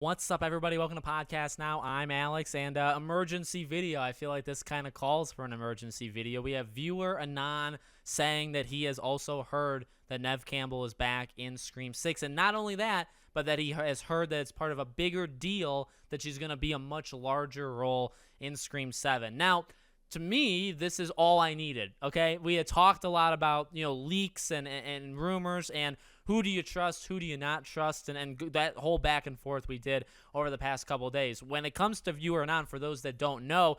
What's up, everybody? Welcome to Podcast Now. I'm Alex, and emergency video. I feel like this kind of calls for an emergency video. We have viewer Anon saying that he has also heard that Neve Campbell is back in Scream 6, and not only that, but that he has heard that it's part of a bigger deal that she's going to be a much larger role in Scream 7. Now, to me, this is all I needed, okay? We had talked a lot about, leaks and rumors and who do you trust, who do you not trust, and that whole back and forth we did over the past couple of days. When it comes to viewer Anon, for those that don't know,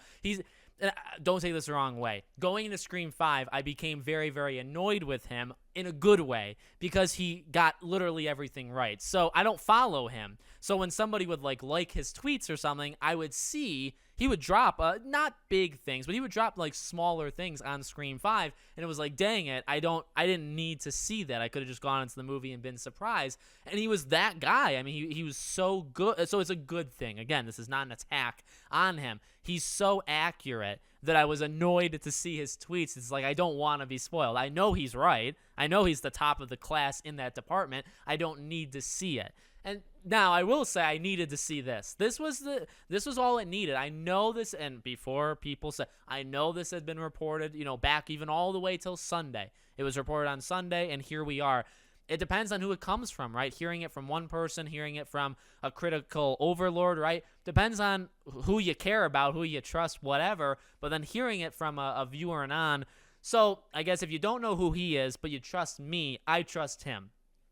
don't take this the wrong way. Going into Scream 5, I became very, very annoyed with him in a good way because he got literally everything right. So I don't follow him. So when somebody would like his tweets or something, I would see he would drop not big things, but he would drop like smaller things on Scream 5, and it was like, dang it, I didn't need to see that. I could have just gone into the movie and been surprised. And he was that guy. I mean, he was so good. So it's a good thing. Again, this is not an attack on him. He's so accurate that I was annoyed to see his tweets. It's like, I don't want to be spoiled. I know he's right. I know he's the top of the class in that department. I don't need to see it. And now I will say I needed to see this. This was all it needed. I know this, and before people said, I know this had been reported, back even all the way till Sunday. It was reported on Sunday, and here we are. It depends on who it comes from, right? Hearing it from one person, hearing it from a critical overlord, right? Depends on who you care about, who you trust, whatever. But then hearing it from a viewer Anon. So I guess if you don't know who he is, but you trust me, I trust him.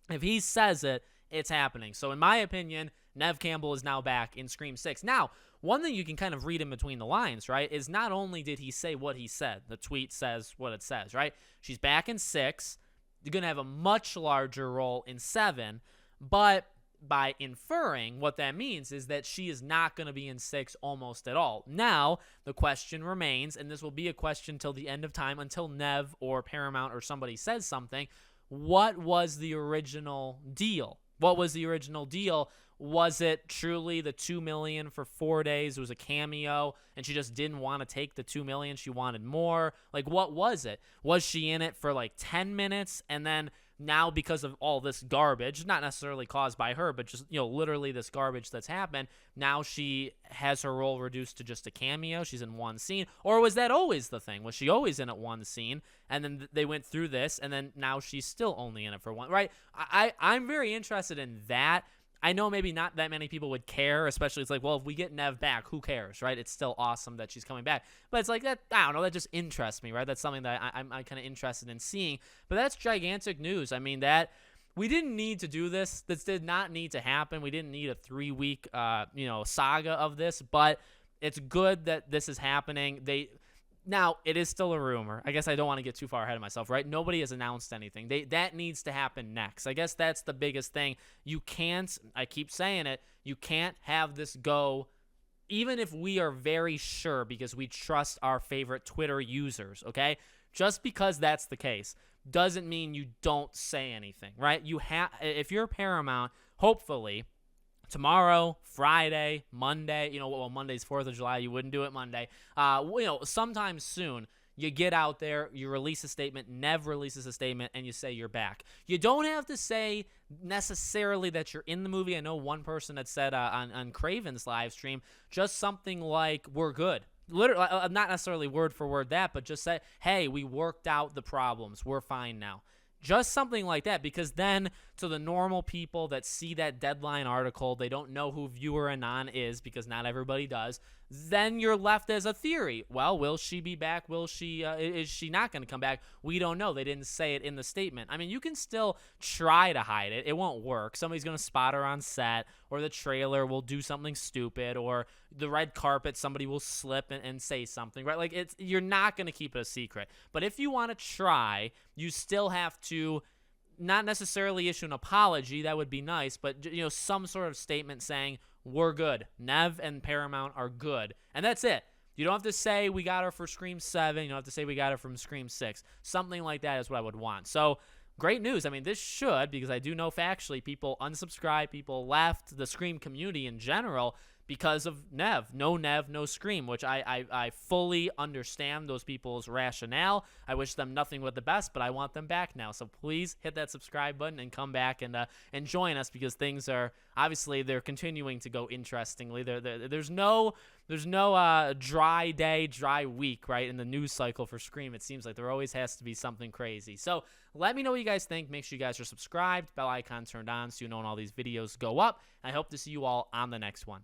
If he says it, it's happening. So in my opinion, Neve Campbell is now back in Scream 6. Now, one thing you can kind of read in between the lines, right, is not only did he say what he said, the tweet says what it says, right? She's back in 6. You're going to have a much larger role in 7, but by inferring, what that means is that she is not going to be in 6 almost at all. Now, the question remains, and this will be a question till the end of time, until Neve or Paramount or somebody says something, what was the original deal? What was the original deal? Was it truly the $2 million for 4 days? It was a cameo, and she just didn't want to take the $2 million. She wanted more. Like, what was it? Was she in it for like 10 minutes, and then now because of all this garbage, not necessarily caused by her, but just, literally this garbage that's happened, now she has her role reduced to just a cameo? She's in one scene. Or was that always the thing? Was she always in it one scene, and then they went through this, and then now she's still only in it for one, right? I'm very interested in that. I know maybe not that many people would care, especially it's like, well, if we get Neve back, who cares, right? It's still awesome that she's coming back. But it's like, that, I don't know, that just interests me, right? That's something that I'm kind of interested in seeing. But that's gigantic news. I mean, that we didn't need to do this. This did not need to happen. We didn't need a 3-week, saga of this. But it's good that this is happening. Now, it is still a rumor. I guess I don't want to get too far ahead of myself, right? Nobody has announced anything. That needs to happen next. I guess that's the biggest thing. You can't, I keep saying it, you can't have this go, even if we are very sure because we trust our favorite Twitter users, okay? Just because that's the case doesn't mean you don't say anything, right? If you're Paramount, hopefully tomorrow, Friday, Monday, Monday's 4th of July, you wouldn't do it Monday. Sometime soon, you get out there, you release a statement, Neve releases a statement, and you say you're back. You don't have to say necessarily that you're in the movie. I know one person had said on Craven's live stream, just something like, we're good. Literally, not necessarily word for word that, but just say, hey, we worked out the problems. We're fine now. Just something like that, because then to the normal people that see that Deadline article, they don't know who viewer Anon is because not everybody does. Then you're left as a theory. Well, will she be back? Is she not going to come back? We don't know. They didn't say it in the statement. I mean, you can still try to hide it. It won't work. Somebody's going to spot her on set, or the trailer will do something stupid, or the red carpet, somebody will slip and say something, right? Like, you're not going to keep it a secret. But if you want to try, you still have to not necessarily issue an apology. That would be nice, but some sort of statement saying, we're good. Neve and Paramount are good. And that's it. You don't have to say we got her for Scream 7. You don't have to say we got her from Scream 6. Something like that is what I would want. So, great news. I mean, this should, because I do know factually people unsubscribed, people left, the Scream community in general, because of Neve. No Neve, no Scream, which I fully understand those people's rationale. I wish them nothing but the best, but I want them back now. So please hit that subscribe button and come back and join us, because things are, obviously, they're continuing to go interestingly. There's no dry day, dry week, right, in the news cycle for Scream. It seems like there always has to be something crazy. So let me know what you guys think. Make sure you guys are subscribed, bell icon turned on so you know when all these videos go up. I hope to see you all on the next one.